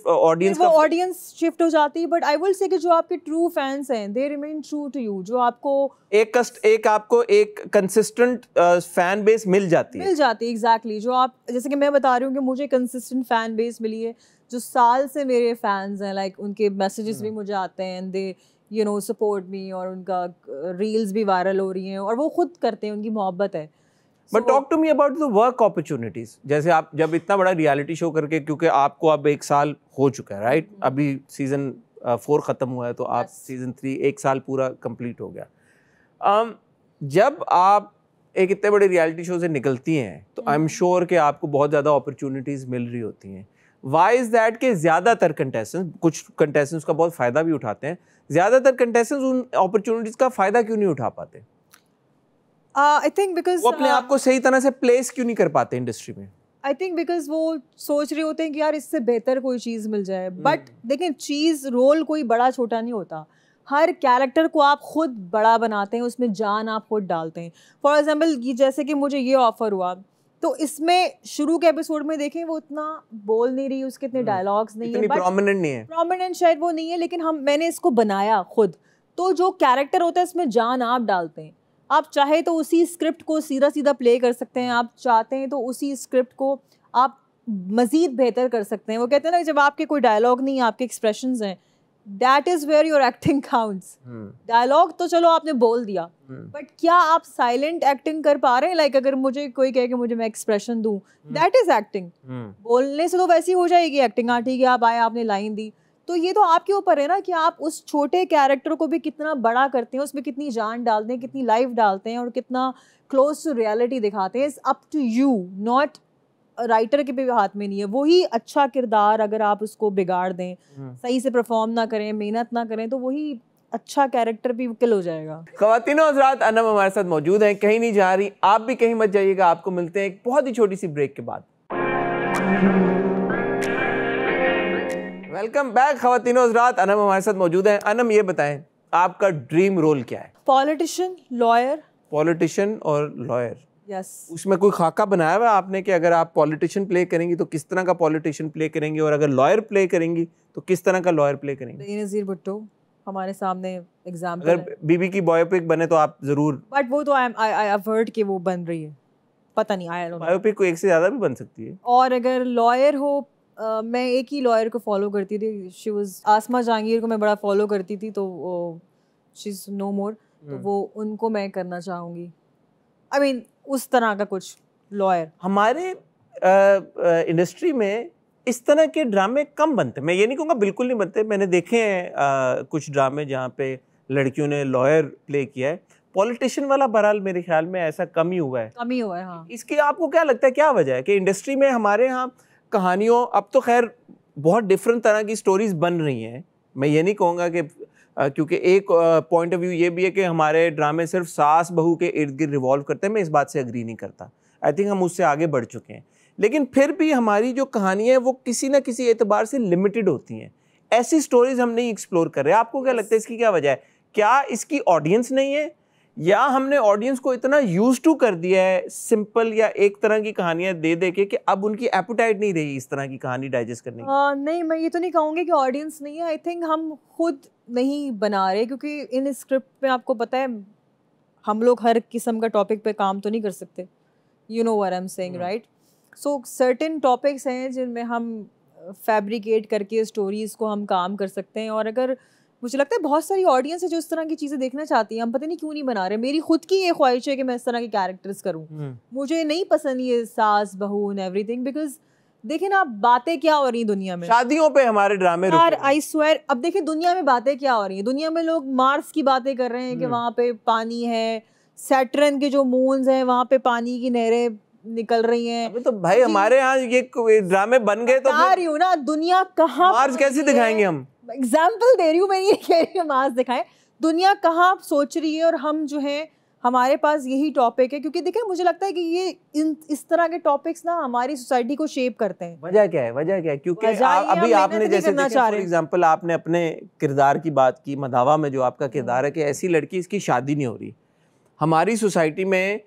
ऑडियंस शिफ्ट हो जाती है। बट आई विल से कि जो आपके ट्रू फैंस हैं, they remain true to you. जो आपको एक कंसिस्टेंट फैन बेस मिल जाती है। एग्जैक्टली। जो आप, जैसे कि मैं बता रही हूँ कि मुझे कंसिस्टेंट फैन बेस मिली है, जो साल से मेरे फैंस हैं, लाइक उनके मैसेजेस भी मुझे आते हैं, एंड दे सपोर्ट मी, और उनका रील्स भी वायरल हो रही हैं और वो खुद करते हैं, उनकी मोहब्बत है। But talk to me about the work opportunities. जैसे आप जब इतना बड़ा रियलिटी शो करके, क्योंकि आपको अब 1 साल हो चुका है, राइट? अभी सीजन 4 खत्म हुआ है, तो आप सीजन 3 1 साल पूरा कंप्लीट हो गया। जब आप एक इतने बड़े रियलिटी शो से निकलती हैं, तो आई एम श्योर कि आपको बहुत ज़्यादा अपॉर्चुनिटीज़ मिल रही होती हैं। वाई इज़ दैट कि ज़्यादातर कंटेस्टेंट्स, कुछ कंटेस्टेंट्स का बहुत फ़ायदा भी उठाते हैं, ज़्यादातर कंटेस्टेंट्स उन अपॉर्चुनिटीज़ का फ़ायदा क्यों नहीं उठा पाते? आई थिंक बिकॉज वो अपने आप को सही तरह से प्लेस क्यों नहीं कर पाते इंडस्ट्री में? आई थिंक बिकॉज वो सोच रहे होते हैं कि यार इससे बेहतर कोई चीज़ मिल जाए। बट देखें, रोल कोई बड़ा छोटा नहीं होता। हर कैरेक्टर को आप खुद बड़ा बनाते हैं, उसमें जान आप खुद डालते हैं। फॉर एग्जाम्पल, जैसे कि मुझे ये ऑफर हुआ, तो इसमें शुरू के एपिसोड में देखें वो इतना बोल नहीं रही, उसके इतने डायलॉग्स नहीं है, प्रोमिनेंट शायद वो नहीं है, लेकिन मैंने इसको बनाया खुद। तो जो कैरेक्टर होता है इसमें जान आप डालते हैं। आप चाहे तो उसी स्क्रिप्ट को सीधा सीधा प्ले कर सकते हैं, आप चाहते हैं तो उसी स्क्रिप्ट को आप मज़ीद बेहतर कर सकते हैं। वो कहते हैं ना, जब आपके कोई डायलॉग नहीं है, आपके एक्सप्रेशंस हैं, that is where your acting counts. Dialogue तो चलो आपने बोल दिया, बट क्या आप साइलेंट एक्टिंग कर पा रहे हैं? लाइक अगर मुझे कोई कहे कि मुझे मैं एक्सप्रेशन दूं, दैट इज़ एक्टिंग। बोलने से तो वैसी हो जाएगी एक्टिंग। हाँ ठीक है, आप आए, आपने लाइन दी, तो ये तो आपके ऊपर है ना कि आप उस छोटे कैरेक्टर को भी कितना बड़ा करते हैं, उसमें कितनी जान डालते हैं, कितनी लाइफ डालते हैं और कितना क्लोज टू रियलिटी दिखाते हैं। It's up to you, not writer के भी हाथ में नहीं है। वही अच्छा किरदार अगर आप उसको बिगाड़ दें, सही से परफॉर्म ना करें, मेहनत ना करें, तो वही अच्छा कैरेक्टर भी किल हो जाएगा। ख़वातीनो हज़रात, अनम हमारे साथ मौजूद हैं, कहीं नहीं जा रही, आप भी कहीं मत जाइएगा। आपको मिलते हैं एक बहुत ही छोटी सी ब्रेक के बाद। वेलकम बैक ख़वातीनो हज़रात। अनम हमारे साथ मौजूद हैं। अनम, ये बताएं आपका ड्रीम रोल क्या है? Politician, lawyer. पॉलिटिशियन और लॉयर, यस। उसमें कोई खाका बनाया हुआ है आपने कि अगर आप पॉलिटिशियन प्ले करेंगी तो किस तरह का पॉलिटिशियन प्ले करेंगी, और अगर लॉयर प्ले करेंगी तो किस तरह का लॉयर प्ले करेंगी? बेनज़ीर भुट्टो हमारे सामने एग्जाम्पल है। अगर बीबी की बायोपिक बने तो आप जरूर, बट वो तो आई हैव हर्ड कि वो बन रही है, पता नहीं, आई डोंट नो। बायोपिक को एक से ज़्यादा भी बन सकती है। और अगर लॉयर हो, मैं एक ही लॉयर को फॉलो करती थी, शी वाज आसमा जहांगीर को मैं बड़ा फॉलो करती थी, तो शी इज नो मोर, तो वो उनको मैं करना चाहूँगी। आई मीन उस तरह का कुछ लॉयर। हमारे इंडस्ट्री में इस तरह के ड्रामे कम बनते, मैं ये नहीं कहूँगा बिल्कुल नहीं बनते, मैंने देखे हैं कुछ ड्रामे जहाँ पे लड़कियों ने लॉयर प्ले किया है। पॉलिटिशियन वाला बहरहाल मेरे ख्याल में ऐसा कम ही हुआ है। कम ही हुआ है, हाँ। इसकी आपको क्या लगता है, क्या वजह है कि इंडस्ट्री में हमारे यहाँ कहानियों, अब तो खैर बहुत डिफरेंट तरह की स्टोरीज बन रही हैं, मैं ये नहीं कहूँगा कि क्योंकि एक पॉइंट ऑफ व्यू ये भी है कि हमारे ड्रामे सिर्फ सास बहू के इर्द गिर्द रिवॉल्व करते हैं, मैं इस बात से एग्री नहीं करता। आई थिंक हम उससे आगे बढ़ चुके हैं, लेकिन फिर भी हमारी जो कहानियाँ हैं वो किसी ना किसी एतबार से लिमिटेड होती हैं। ऐसी स्टोरीज हम नहीं एक्सप्लोर कर रहे। आपको क्या लगता है इसकी क्या वजह है? क्या इसकी ऑडियंस नहीं है, या हमने ऑडियंस को इतना यूज टू कर दिया है सिंपल या एक तरह की कहानियां दे दे के कि अब उनकी एपेटाइट नहीं रही इस तरह की कहानी डाइजेस्ट करने की? नहीं, मैं ये तो नहीं कहूँगी कि ऑडियंस नहीं है। आई थिंक हम खुद नहीं बना रहे, क्योंकि इन स्क्रिप्ट में आपको पता है हम लोग हर किस्म का टॉपिक पे काम तो नहीं कर सकते। You know what I am saying, right? So certain topics हैं जिनमें हम फैब्रिकेट करके स्टोरीज को हम काम कर सकते हैं, और अगर मुझे लगता है बहुत सारी ऑडियंस है जो इस तरह की चीज़ें देखना चाहती है, हम पता नहीं क्यों नहीं बना रहे। मेरी खुद की ये ख्वाहिश है कि मैं इस तरह के कैरेक्टर्स करूँ। मुझे नहीं पसंद ये सास बहू एंड एवरीथिंग, बिकॉज देखिए ना बातें क्या हो रही हैं दुनिया में। शादियों पे हमारे ड्रामे यार आई स्वेयर, अब देखिए दुनिया में बातें क्या हो रही हैं। दुनिया में लोग मार्स की बातें कर रहे हैं कि वहाँ पे पानी है, सैटर्न के जो मून्स हैं वहाँ पे पानी की नहरें निकल रही हैं। अबे तो भाई हमारे यहाँ ये ड्रामे बन गए तो बता रही हूँ ना, दुनिया कहाँ मार्स कैसे दिखाएंगे हम? एग्जाम्पल दे रही हूँ, मैं ये कह रही हूँ मार्स दिखाएं। दुनिया कहाँ सोच रही है, और हम जो है हमारे पास यही टॉपिक है, क्योंकि देखिए मुझे लगता है कि ये इस तरह के टॉपिक्स ना हमारी सोसाइटी को शेप करते हैं। वजह क्या है? वजह क्या है? क्योंकि अभी आपने जैसे फॉर एग्जांपल आपने अपने किरदार की बात की, मदावा में जो आपका किरदार है कि ऐसी लड़की इसकी शादी नहीं हो रही। हमारी सोसाइटी में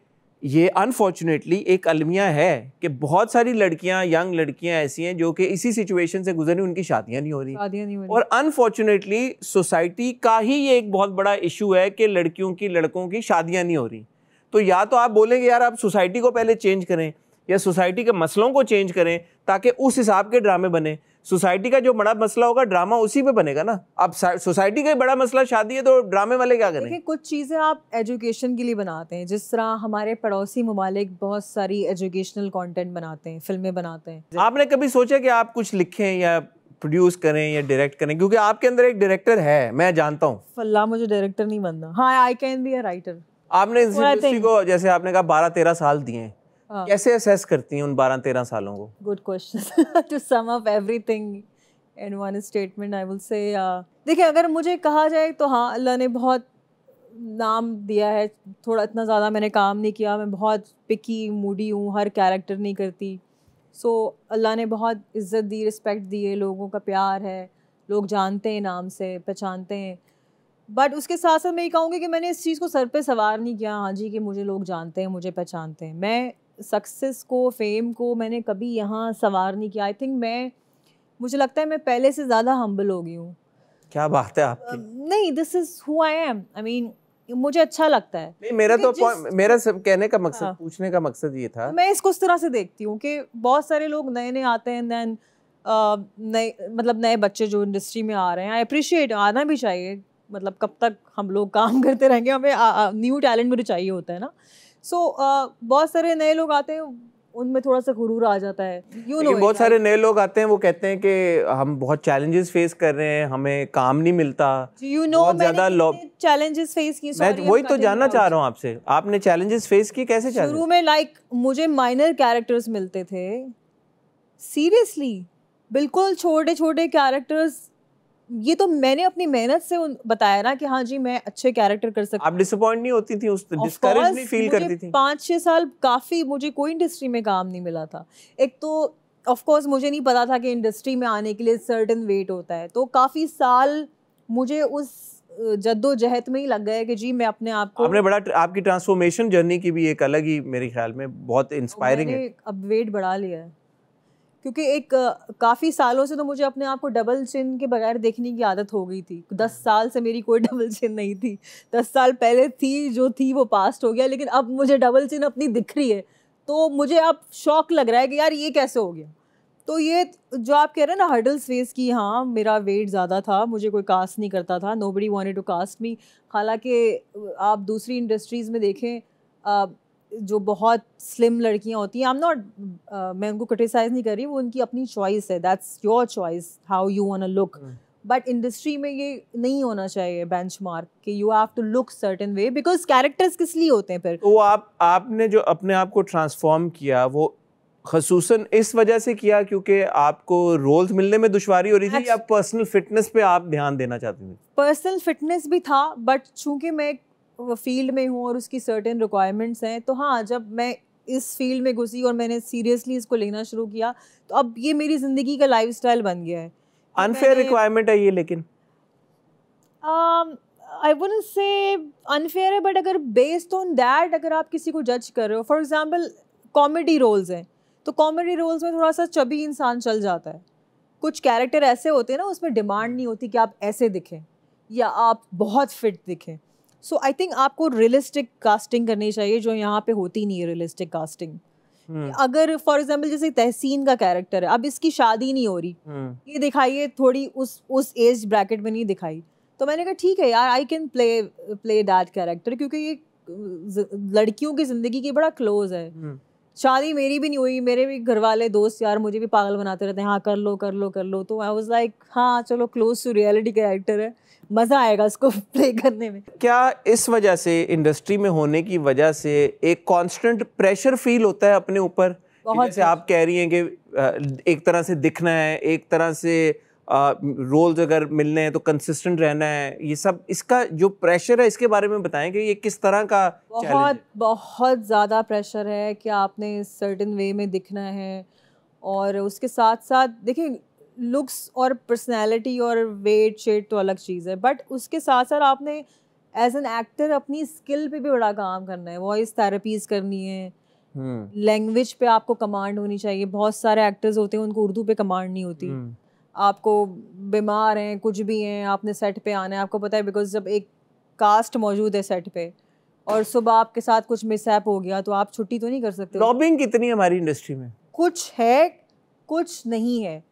ये अनफॉर्चुनेटली एक अलमिया है कि बहुत सारी लड़कियां, यंग लड़कियां ऐसी हैं जो कि इसी सिचुएशन से गुजरी, उनकी शादियां नहीं हो रही। और अनफॉर्चुनेटली सोसाइटी का ही ये एक बहुत बड़ा इशू है कि लड़कियों की, लड़कों की शादियां नहीं हो रही। तो या तो आप बोलेंगे यार आप सोसाइटी को पहले चेंज करें, या सोसाइटी के मसलों को चेंज करें ताकि उस हिसाब के ड्रामे बने। सोसाइटी का जो बड़ा मसला होगा ड्रामा उसी पे बनेगा ना। अब सोसाइटी का बड़ा मसला शादी है तो ड्रामे वाले क्या करें? देखिए कुछ चीज़ें आप एजुकेशन के लिए बनाते हैं, जिस तरह हमारे पड़ोसी ममालिक बहुत सारी एजुकेशनल कंटेंट बनाते हैं, फिल्में बनाते हैं। आपने कभी सोचा कि आप कुछ लिखें या प्रोड्यूस करें या डायरेक्ट करें? क्योंकि आपके अंदर एक डायरेक्टर है, मैं जानता हूँ। फल्ला मुझे डायरेक्टर नहीं बनना। हाँ, I can be a writer. आपने इस इंडस्ट्री को जैसे आपने कहा 12-13 साल दिए हैं, कैसे असेस करती हैं उन 12-13 सालों को? Good question. To sum up everything in one statement I will say, देखिए अगर मुझे कहा जाए तो हाँ, अल्लाह ने बहुत नाम दिया है। थोड़ा इतना ज़्यादा मैंने काम नहीं किया, मैं बहुत पिकी मूडी हूँ, हर कैरेक्टर नहीं करती। सो अल्लाह ने बहुत इज़्ज़त दी, रिस्पेक्ट दी है, लोगों का प्यार है, लोग जानते हैं, नाम से पहचानते हैं। बट उसके साथ साथ मैं ये कहूँगी कि मैंने इस चीज़ को सर पे सवार नहीं किया, हाँ जी, कि मुझे लोग जानते हैं, मुझे पहचानते हैं। मैं सक्सेस को, फेम को मैंने कभी यहाँ सवार नहीं किया। आई थिंक मुझे लगता है मैं पहले से ज़्यादा हम्बल हो गई हूँ। क्या बात है आपकी? नहीं, this is who I am. I mean मुझे अच्छा लगता है। नहीं, मेरा सब कहने का मकसद, पूछने का मकसद ये था, मैं इसको इस तरह से देखती हूँ कि बहुत सारे लोग नए नए आते हैं, दैन नए बच्चे जो इंडस्ट्री में आ रहे हैं, आई अप्रिशिएट, आना भी चाहिए। मतलब कब तक हम लोग काम करते रहेंगे, हमें न्यू टैलेंट भी चाहिए होता है ना। सो बहुत सारे नए लोग आते हैं, उनमें थोड़ा सा गुरूर आ जाता है। बहुत सारे नए लोग आते हैं, वो कहते हैं कि हम बहुत चैलेंजेस फेस कर रहे हैं, हमें काम नहीं मिलता। बहुत ज़्यादा चैलेंजेस फेस किए। मैं वही तो जानना चाह रहा हूँ आपसे, आपने चैलेंजेस फेस किए? कैसे चैलेंजेस? शुरू में मुझे माइनर कैरेक्टर्स मिलते थे, सीरियसली, बिल्कुल छोटे छोटे कैरेक्टर्स। ये तो मैंने अपनी मेहनत से बताया ना कि हाँ जी मैं अच्छे कैरेक्टर कर सकती हूँ। आप डिसअपॉइंट नहीं होती थी, उस डिस्करेज नहीं फील करती थी? 5-6 साल काफ़ी मुझे कोई इंडस्ट्री में काम नहीं मिला था। एक तो ऑफ कोर्स मुझे नहीं पता था कि इंडस्ट्री में आने के लिए सर्टेन वेट होता है, तो काफ़ी साल मुझे उस जद्दोजहद में ही लग गए कि जी मैं अपने आप को, आपने बड़ा आपकी ट्रांसफॉर्मेशन जर्नी की भी एक अलग ही मेरे ख्याल में बहुत इंस्पायरिंग है। मैंने अब वेट बढ़ा लिया है क्योंकि एक काफ़ी सालों से तो मुझे अपने आप को डबल चिन के बगैर देखने की आदत हो गई थी। 10 साल से मेरी कोई डबल चिन नहीं थी, 10 साल पहले थी, जो थी वो पास्ट हो गया, लेकिन अब मुझे डबल चिन अपनी दिख रही है, तो मुझे अब शौक लग रहा है कि यार ये कैसे हो गया। तो ये जो आप कह रहे हैं ना हर्डल्स फेस की, हाँ मेरा वेट ज़्यादा था, मुझे कोई कास्ट नहीं करता था, nobody wanted to cast me. हालांकि आप दूसरी इंडस्ट्रीज़ में देखें जो बहुत स्लिम लड़कियां होती हैं, मैं उनको क्रिटिसाइज़ नहीं कर रही, वो उनकी अपनी चॉइस है, that's your choice how you want to look, but industry में ये नहीं होना चाहिए बेंचमार्क कि you have to look certain way, because characters किस लिए होते हैं फिर। तो आपने जो अपने आप को ट्रांसफॉर्म किया वो खसूसन इस वजह से किया क्योंकि आपको रोल्स मिलने में दुश्वारी हो रही थी, या पर्सनल फिटनेस पे आप ध्यान देना चाहती थी? पर्सनल फिटनेस भी था, बट चूंकि मैं फील्ड में हूँ और उसकी सर्टेन रिक्वायरमेंट्स हैं, तो हाँ जब मैं इस फील्ड में घुसी और मैंने सीरियसली इसको लेना शुरू किया, तो अब ये मेरी ज़िंदगी का लाइफस्टाइल बन गया है। अनफेयर रिक्वायरमेंट है ये, लेकिन आई वुडंट से अनफेयर है, बट अगर बेस्ड ऑन दैट अगर आप किसी को जज कर रहे हो, फॉर एग्जांपल कॉमेडी रोल्स हैं, तो कॉमेडी रोल्स में थोड़ा सा चबी इंसान चल जाता है। कुछ कैरेक्टर ऐसे होते हैं ना, उसमें डिमांड नहीं होती कि आप ऐसे दिखें या आप बहुत फिट दिखें। सो आई थिंक आपको रियलिस्टिक कास्टिंग करनी चाहिए, जो यहाँ पे होती नहीं है रियलिस्टिक कास्टिंग। अगर फॉर एग्जांपल जैसे तहसीन का कैरेक्टर है, अब इसकी शादी नहीं हो रही, ये दिखाइए थोड़ी उस एज ब्रैकेट में नहीं दिखाई, तो मैंने कहा ठीक है यार, I can play that character, क्योंकि ये लड़कियों की ज़िंदगी की बड़ा क्लोज है। शादी मेरी भी नहीं हुई, मेरे भी घर वाले दोस्त यार मुझे भी पागल बनाते रहते हैं, हाँ कर लो कर लो कर लो, तो आई वाज लाइक हाँ चलो क्लोज टू रियलिटी कैरेक्टर है, मज़ा आएगा इसको प्ले करने में। क्या इस वजह से, इंडस्ट्री में होने की वजह से एक कांस्टेंट प्रेशर फील होता है अपने ऊपर? जैसे आप कह रही हैं कि एक तरह से दिखना है, एक तरह से रोल्स अगर मिलने हैं तो कंसिस्टेंट रहना है, ये सब इसका जो प्रेशर है इसके बारे में बताएं कि ये किस तरह का चैलेंज है? बहुत ज़्यादा प्रेशर है कि आपने सर्टेन वे में दिखना है, और उसके साथ साथ देखिए लुक्स और पर्सनैलिटी और वेट शेट तो अलग चीज़ है, बट उसके साथ साथ आपने एज एन एक्टर अपनी स्किल पे भी बड़ा काम करना है, वॉइस थेरेपीज करनी है, लैंग्वेज पे आपको कमांड होनी चाहिए। बहुत सारे एक्टर्स होते हैं उनको उर्दू पे कमांड नहीं होती, आपको बीमार हैं कुछ भी हैं, आपने सेट पे आना है, आपको पता है बिकॉज जब एक कास्ट मौजूद है सेट पे और सुबह आपके साथ कुछ मिसहैप हो गया तो आप छुट्टी तो नहीं कर सकते। लॉबिंग कितनी है हमारी इंडस्ट्री में? कुछ है कुछ नहीं है,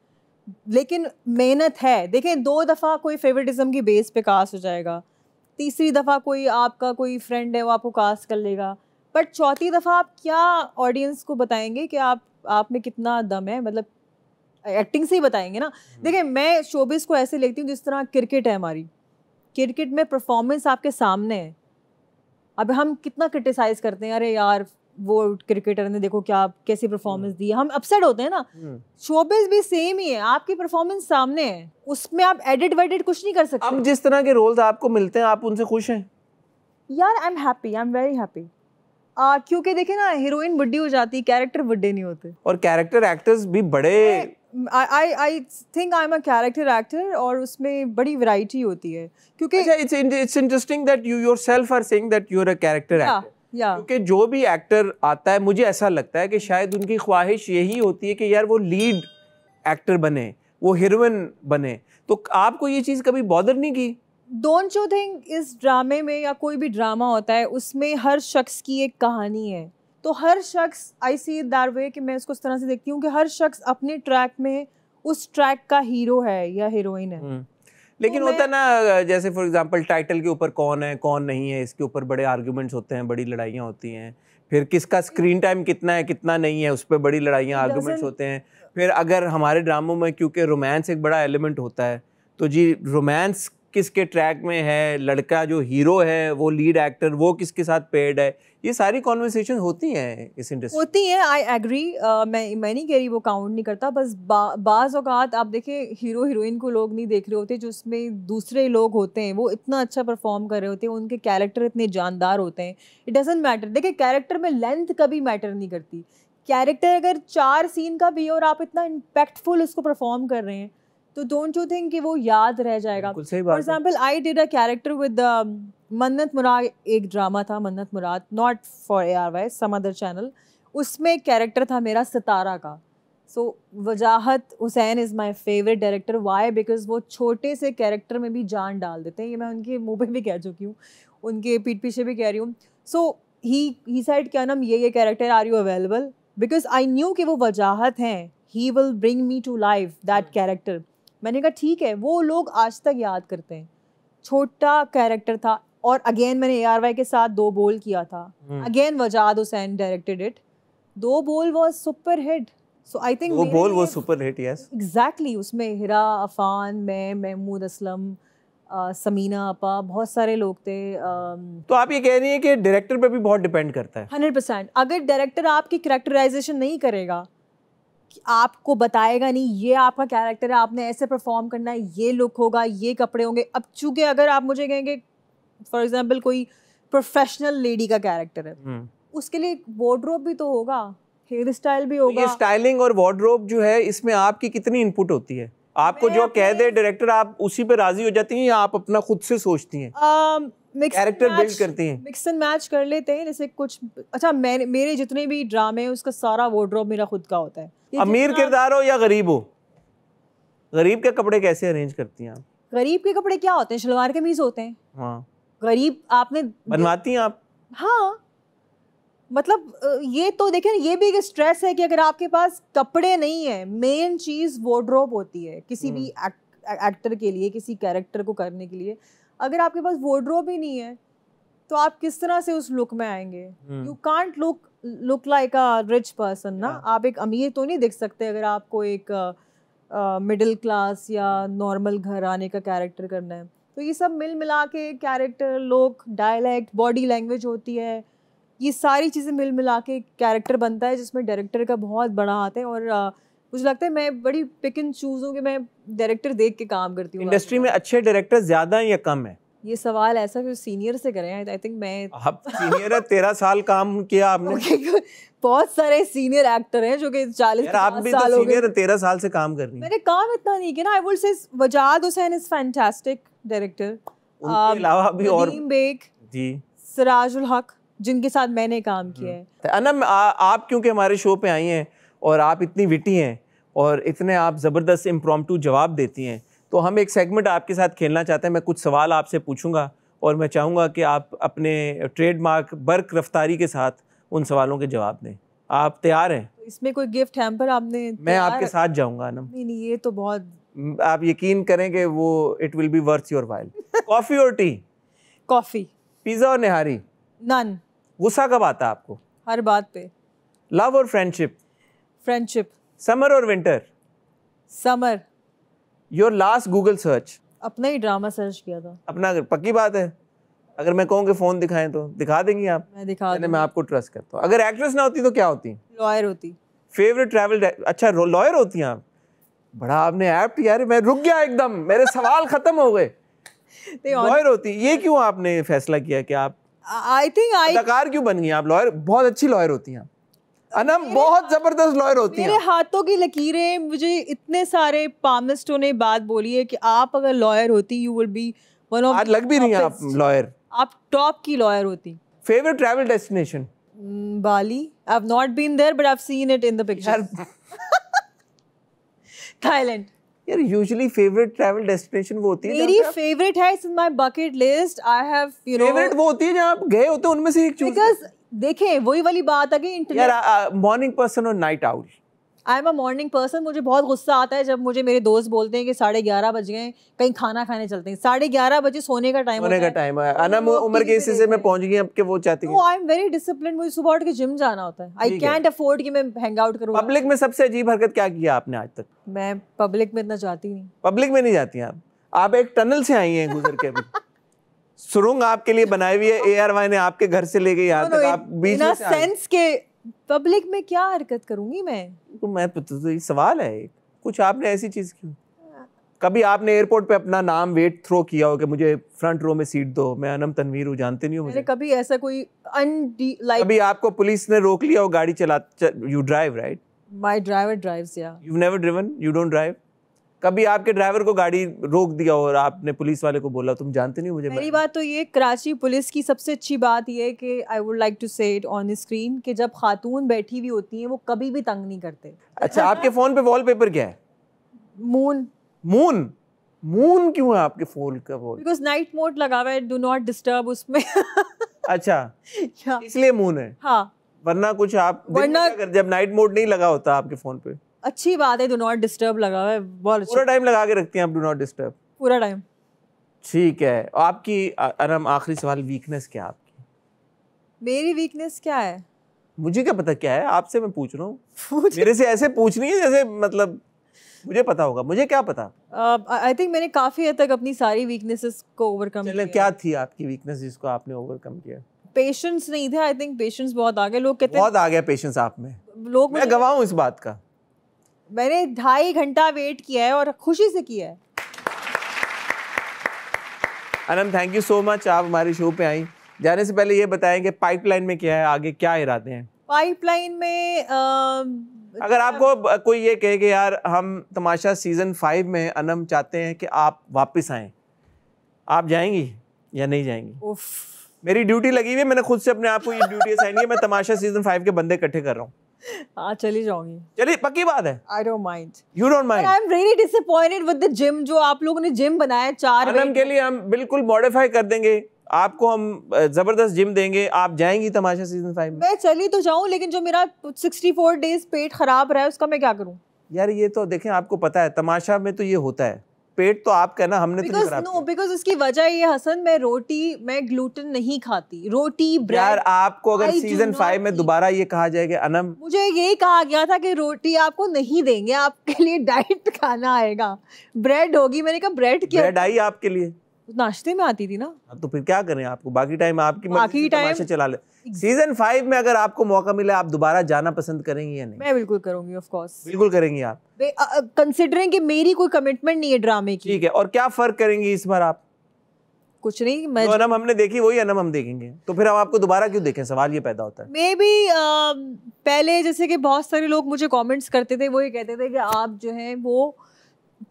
लेकिन मेहनत है। देखें 2 दफ़ा कोई फेवरेटिज्म की बेस पे कास्ट हो जाएगा, तीसरी दफ़ा कोई आपका कोई फ्रेंड है वो आपको कास्ट कर लेगा, बट चौथी दफ़ा आप क्या ऑडियंस को बताएंगे कि आप में कितना दम है, मतलब एक्टिंग से ही बताएंगे ना। देखिए मैं शोबिस को ऐसे लेती हूँ जिस तरह क्रिकेट है हमारी, क्रिकेट में परफॉर्मेंस आपके सामने है। अब हम कितना क्रिटिसाइज करते हैं, अरे यार वो क्रिकेटर ने देखो क्या कैसी परफॉर्मेंस दी है, हम अपसेट होते हैं ना। शोबिस भी सेम ही है, आपकी परफॉर्मेंस सामने है, उसमें आप एडिट वेडिट कुछ नहीं कर सकते। अब जिस तरह के रोल्स आपको मिलते हैं आप उनसे खुश हैं? यार I am happy, I am very happy, क्योंकि देखिए ना हीरोइन बुड्ढी हो जाती, कैरेक्टर बुड्ढे नहीं होते, और कैरेक्टर एक्टर्स भी बड़े। I think I'm a character actor और उसमें बड़ी वैरायटी होती है, क्योंकि it's interesting that you yourself are saying that you're a character actor. क्योंकि जो भी एक्टर आता है मुझे ऐसा लगता है कि शायद उनकी ख्वाहिश यही होती है कि यार वो लीड एक्टर बने, वो हीरोइन बने, तो आपको ये चीज़ कभी बॉदर नहीं की? डोंट यू थिंक इस ड्रामे में या कोई भी ड्रामा होता है उसमें हर शख्स की एक कहानी है, तो हर शख्स, आई सी दैट वे कि मैं इसको इस तरह से देखती हूँ कि हर शख्स अपने ट्रैक में उस ट्रैक का हीरो है या हीरोइन है। लेकिन होता ना, जैसे फॉर एग्जांपल टाइटल के ऊपर कौन है कौन नहीं है, इसके ऊपर बड़े आर्गुमेंट्स होते हैं, बड़ी लड़ाइयाँ होती हैं, फिर किसका स्क्रीन टाइम कितना है कितना नहीं है उस पर बड़ी लड़ाइयाँ आर्गुमेंट्स होते हैं। फिर अगर हमारे ड्रामों में क्योंकि रोमांस एक बड़ा एलिमेंट होता है, तो जी रोमांस किसके ट्रैक में है, लड़का जो हीरो है वो लीड एक्टर वो किसके साथ पेड है, ये सारी कॉन्वर्सेशन होती हैं इस इंडस्ट्री होती हैं। आई एग्री, मैं नहीं कह रही वो काउंट नहीं करता, बस बाज़ औक़ात आप देखें हीरो हीरोइन को लोग नहीं देख रहे होते, जो उसमें दूसरे लोग होते हैं वो इतना अच्छा परफॉर्म कर रहे होते हैं, उनके कैरेक्टर इतने जानदार होते हैं, इट डजंट मैटर। देखिए कैरेक्टर में लेंथ कभी मैटर नहीं करती, कैरेक्टर अगर 4 सीन का भी है और आप इतना इम्पैक्टफुल उसको परफॉर्म कर रहे हैं तो डोंट यू थिंक कि वो याद रह जाएगा? For example I did a character with Mannat Murad, एक ड्रामा था Mannat Murad, not for ARY, some other channel. उसमें एक कैरेक्टर था मेरा सितारा का। So Wajahat Hussain is my favourite director. Why? Because वो छोटे से कैरेक्टर में भी जान डाल देते हैं। ये मैं उनके मुँह पे भी कह चुकी हूँ, उनके पीठ पीछे भी कह रही हूँ। सो ही साइड क्या नाम, ये character, are you available? Because I knew कि वो वजाहत हैं, he will bring me to life that character. मैंने कहा ठीक है। वो लोग आज तक याद करते हैं। छोटा कैरेक्टर था और अगेन मैंने ARY के साथ 2 बोल किया था। Again Wajahat Hussain directed it. 2 बोल was super hit. So I think 2 बोल was super hit, yes exactly. उसमें हिरा अफान, मैं, महमूद असलम, समीना अपा, बहुत सारे लोग थे। तो आप ये कह रही हैं कि डायरेक्टर पे भी बहुत डिपेंड करता है? 100%। अगर डायरेक्टर आपकी कैरेक्टराइजेशन नहीं करेगा, आपको बताएगा नहीं ये आपका कैरेक्टर है, आपने ऐसे परफॉर्म करना है, ये लुक होगा, ये कपड़े होंगे। अब चूंकि अगर आप मुझे कहेंगे फॉर एग्जांपल कोई प्रोफेशनल लेडी का कैरेक्टर है, उसके लिए वार्डरोब भी तो होगा, हेयर स्टाइल भी होगा। ये स्टाइलिंग और वार्डरोब जो है, इसमें आपकी कितनी इनपुट होती है? आपको जो कह दे डायरेक्टर आप उसी पे राजी हो जाती हैं या आप अपना खुद से सोचती हैं? कैरेक्टर बिल्ड करती हैं? मिक्स एंड मैच कर लेते हैं। जैसे कुछ अच्छा, मेरे जितने भी ड्रामे हैं उसका सारा वार्डरोब मेरा खुद का होता है। अमीर किरदार हो या गरीब हो, गरीब के कपड़े कैसे अरेंज करती हैं आप? गरीब के कपड़े क्या होते हैं? शलवार कमीज होते हैं। हाँ। गरीब आपने बनवाती हैं आप? हाँ, मतलब ये तो देखें, ये भी एक स्ट्रेस है कि अगर आपके पास कपड़े नहीं है, मेन चीज वार्डरोब होती है किसी भी एक्टर के लिए, किसी कैरेक्टर को करने के लिए। अगर आपके पास वार्डरोब ही नहीं है तो आप किस तरह से उस लुक में आएंगे? You can't look like a rich person ना। आप एक अमीर तो नहीं दिख सकते अगर आपको एक मिडिल क्लास या नॉर्मल घर आने का कैरेक्टर करना है। तो ये सब मिल मिला के character, look, dialect, body language होती है, ये सारी चीज़ें मिल मिला के कैरेक्टर बनता है जिसमें डायरेक्टर का बहुत बड़ा हाथ है। और मुझे लगता है मैं बड़ी पिक एंड चूज हूँ कि मैं डायरेक्टर देख के काम करती हूँ। इंडस्ट्री में अच्छे डायरेक्टर ज़्यादा हैं या कम है? ये सवाल ऐसा कि सीनियर से करें। आई थिंक मैं, आप सीनियर है, 13 साल काम किया आपने। बहुत सारे सीनियर एक्टर हैं जो कि 40 आप भी तो सीनियर है, 13 साल से काम कर रही हैं। मैंने काम इतना नहीं किया ना। I would say Wajahat Hussain is fantastic director. उनके अलावा भी और बेग जी, सिराजुल हक, जिनके साथ मैंने काम किया है। अनम, आप क्योंकि हमारे शो पे आई हैं और आप इतनी विटी हैं और इतने आप ज़बरदस्त इम्प्रॉम्प्टू जवाब देती हैं, तो हम एक सेगमेंट आपके साथ खेलना चाहते हैं। मैं कुछ सवाल आपसे पूछूंगा और मैं चाहूँगा कि आप अपने ट्रेडमार्क बर्क रफ्तारी के साथ उन सवालों के जवाब दें। आप तैयार हैं? इसमें कोई गिफ्ट हैम्पर आपने? मैं आपके साथ जाऊँगा अनम। नहीं, ये तो बहुत, आप यकीन करेंगे वो it will be worth your while. Coffee और टी? कॉफ़ी। पिज़्ज़ा और निहारी? नन। गुस्सा कब आता है आपको? हर बात पे। लव और फ्रेंडशिप? फ्रेंडशिप। समर और winter? Summer. Your last Google search? अपना ही ड्रामा सर्च किया था। अपना? पक्की बात है? अगर मैं कहूँ कि फ़ोन दिखाएं तो दिखा देंगी आप? मैं दिखा दूंगी। मैं आपको ट्रस्ट करता हूँ। अगर एक्ट्रेस ना होती तो क्या होती? लॉयर होती। Favourite travel? अच्छा, लॉयर होती हैं आप? बड़ा आपने ऐप्ट यार, मैं रुक गया एकदम, मेरे सवाल खत्म हो गए। लॉयर होती, ये क्यों आपने फैसला किया कि आप अदाकार क्यों बन गई आप? लॉयर, बहुत अच्छी लॉयर होती हैं अनम, बहुत जबरदस्त लॉयर होती हैं। मेरे हाथों की लकीरें, मुझे इतने सारे पामिस्टों ने बात बोली है कि आप अगर लॉयर होती, you will be one of, आज लग भी नहीं है आप लॉयर, आप टॉप की लॉयर होती। Favourite travel destination? Bali. I have not been there but I have seen it in the picture. Thailand. यार यूजुअली फेवरेट ट्रैवल डेस्टिनेशन वो होती है, मेरी फेवरेट है, it's in my bucket list. I have, you know, favourite वो होती है जहाँ आप गए होते हैं, उनमें से एक चूज। बिकॉज़ देखें, वही वाली बात है कि इंटरनेट। यार मॉर्निंग पर्सन और night owl? I am a morning person. मुझे बहुत गुस्सा आता है जब मुझे मेरे दोस्त बोलते हैं कि 11:30 बज गए, कहीं खाना खाने चलते हैं। 11:30 बजे सोने का टाइम होने का टाइम है। अनम उम्र के हिस्से में पहुंच गई अब के वो चाहती है। I am very disciplined. मुझे सुबह उठ के जिम जाना होता है। आई कैंट अफोर्ड कि मैं हैंग आउट करूं। पब्लिक में सबसे अजीब हरकत क्या किया आपने आज तक? मैं पब्लिक में इतना जाती नहीं। पब्लिक में नहीं जाती आप? आप एक टनल से आई हैं गुजर के। अभी सुरंग आपके लिए बनाई हुई है, ARY ने आपके घर से ले गई यहाँ तक, आप बीच में से सेंस के पब्लिक में क्या हरकत करूंगी मैं? तो मैं तो ये सवाल है, कुछ आपने ऐसी चीज क्यों? कभी आपने एयरपोर्ट पे अपना नाम वेट थ्रो किया हो कि मुझे फ्रंट रो में सीट दो, मैं अनम तनवीर हूँ, जानते नहीं हो मैंने मुझे? कभी ऐसा कोई लाइक कभी आपको पुलिस ने रोक लिया हो गाड़ी चला, you drive right? My driver drives या you never driven, you don't drive? कभी आपके ड्राइवर को गाड़ी रोक दिया और आपने पुलिस वाले को बोला तुम जानते नहीं हो मुझे? मेरी बात तो ये, कराची पुलिस की सबसे अच्छी बात ये है कि आई वुड लाइक टू से इट ऑन द स्क्रीन कि जब खातून बैठी हुई होती हैं वो कभी भी तंग नहीं करते। अच्छा, आपके फोन पे वॉलपेपर क्या है? मून। मून? मून क्यों है आपके फोन का वॉल? बिकॉज नाइट मोड लगा हुआ है, डू नॉट डिस्टर्ब उसमें। अच्छा, या इसलिए मून है? हाँ, वरना कुछ आप वरना जब नाइट मोड नहीं लगा होता आपके फोन पे? अच्छी बात है, डू नॉट डिस्टर्ब लगा हुआ है, बहुत पूरा अच्छा, टाइम लगा के रखती हैं आप डू नॉट डिस्टर्ब? पूरा टाइम। ठीक है। आपकी अनम, आखिरी सवाल, वीकनेस क्या है आपकी? मेरी वीकनेस क्या है? मुझे क्या पता क्या है, आपसे मैं पूछ रहा हूँ। मेरे से ऐसे पूछनी है जैसे मतलब मुझे पता होगा, मुझे क्या पता? आई थिंक मैंने काफी हद तक अपनी सारी वीकनेसेस को ओवरकम चले, क्या थी आपकी वीकनेस जिसको आपने ओवरकम किया? पेशेंस नहीं थे। आई थिंक पेशेंस बहुत आगे, लोग कहते हैं बहुत आ गया पेशेंस आप में, लोग मैं गवाह हूँ इस बात का। मैंने 2.5 घंटा वेट किया है और खुशी से किया है। Anam, thank you so much, आप हमारे शो पे आई। जाने से पहले ये बताएं कि पाइपलाइन में क्या है, आगे क्या इरादे हैं? पाइपलाइन में अगर आपको कोई ये कहे कि यार हम तमाशा सीजन 5 में अनम चाहते हैं कि आप वापस आएं, आप जाएंगी या नहीं जाएंगी? उफ, मेरी ड्यूटी लगी हुई है, मैंने खुद से अपने आप को ये ड्यूटी असाइन की है, मैं तमाशा सीजन 5 के बंदे इकट्ठे कर रहा हूँ। हाँ, चली जाऊंगी। चलिए, पक्की बात है। I don't mind. You don't mind? I am really disappointed with the gym, जो आप लोगों ने जिम बनाया 4 अनम के लिए हम बिल्कुल मॉडिफाई कर देंगे, आपको हम जबरदस्त जिम देंगे। आप जाएंगी तमाशा सीजन 5 में? मैं चली तो जाऊं, लेकिन जो मेरा 64 डेज पेट खराब रहा है उसका मैं क्या करूं? यार ये तो देखें, आपको पता है तमाशा में तो ये होता है, पेट तो आपका है ना, हमने तो नहीं खराब किया। बिकॉज उसकी वजह ये हसन, मैं ग्लूटेन नहीं खाती, रोटी ब्रेड। यार आपको अगर I do सीजन not 5 में दोबारा ये कहा जाएगा अनम, मुझे यही कहा गया था कि रोटी आपको नहीं देंगे, आपके लिए डाइट खाना आएगा, ब्रेड होगी। मैंने कहा ब्रेड क्या? ब्रेड आई आपके लिए? नाश्ते में आती थी ना। तो फिर क्या करें, आपको बाकी टाइम आपकी मर्जी बाकी से टाइम तमाशा चला ले। सीजन 5 में अगर आपको मौका मिले, आप दोबारा जाना पसंद करेंगी या नहीं? मैं बिल्कुल करूंगी, ऑफ कोर्स। बिल्कुल करेंगी आप, कंसिडरिंग कि मेरी कोई कमिटमेंट नहीं है ड्रामे की। ठीक है। और क्या फर्क करेंगी इस बार आप? कुछ नहीं, मैं जो अनम हमने देखी वही अनम हम देखेंगे, तो फिर हम आपको दोबारा क्यों देखें? सवाल ये पैदा होता है। मे बी पहले जैसे कि बहुत सारे लोग मुझे कमेंट्स करते थे, वो ये कहते थे कि आप जो हैं वो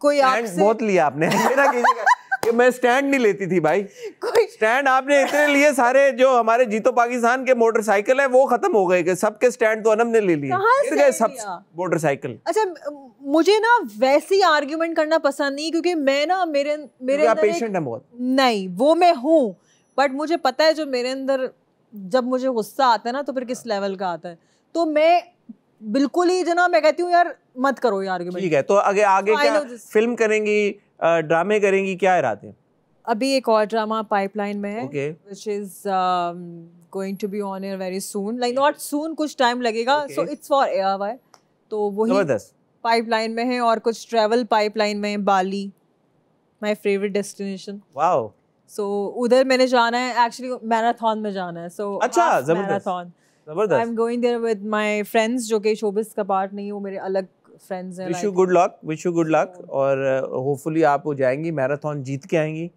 कोई आपसे बहुत लिया आपने मेरा कीजिएगा कि मैं स्टैंड नहीं लेती थी भाई, कोई स्टैंड आपने इतने लिए, सारे जो हमारे जीतो पाकिस्तान के मोटरसाइकिल है वो खत्म हो गए, कि सबके स्टैंड तो अनम ने ले लिए, कहाँ गिर से गए सब लिया? मोटरसाइकिल। अच्छा, मुझे ना वैसी आर्ग्यूमेंट करना पसंद नहीं, क्योंकि मैं ना मेरे अंदर पेशेंट है बहुत। नहीं, वो मैं हूँ, बट मुझे पता है जो मेरे अंदर जब मुझे गुस्सा आता है ना, तो फिर किस लेवल का आता है, तो मैं बिल्कुल ही जना मैं कहती हूँ यार मत करो ये आर्ग्यूमेंट। ठीक है, तो आगे आगे I क्या know this. फिल्म करेंगी, ड्रामे करेंगी, क्या इरादे हैं? अभी एक और ड्रामा पाइपलाइन में है, Okay. which is going to be on air very soon, like not soon, कुछ टाइम लगेगा, so it's for ARY, तो वही जबरदस्त पाइपलाइन में है। और कुछ ट्रैवल पाइपलाइन में है, बाली, माय फेवरेट डेस्टिनेशन। वाओ, सो उधर मैंने जाना है, एक्चुअली मैराथन में जाना है। सो अच्छा, जबरदस्त मैराथन, आई जबरदस्त। Am going there with my friends, जो कि शोबिस का पार्ट नहीं, वो मेरे अलग फ्रेंड्स हैं। Wish you good luck, wish you good luck, और होपफुली आप हो जाएंगी, मैराथन जीत के आएंगी।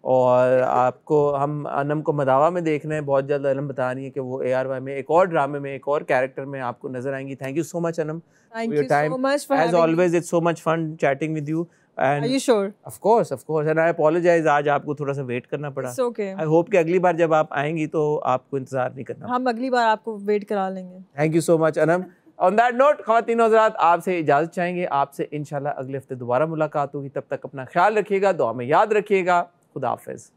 और आपको हम अनम को मदावा में देख रहे हैं, बहुत जल्द अनम बता रही है कि वो ARY में एक और ड्रामे में एक और कैरेक्टर में आपको नजर आएंगी। Thank you so much Anam, Thank you so much for as having always me. it's so much fun chatting with you and Are you sure? of course and I apologize, आज आपको थोड़ा सा वेट करना पड़ा। It's okay. I hope कि अगली बार जब आप आएंगी तो आपको इंतजार नहीं करना। हम अगली बार आपको वेट करा लेंगे। Thank you so much Anam. On that note ख्वातीन और हज़रात, आपसे इजाज़त चाहेंगे, आपसे इंशाल्लाह अगले हफ्ते दोबारा मुलाकात होगी। तब तक अपना ख्याल रखिएगा, दुआ में याद रखिएगा। खुदा हाफिज़।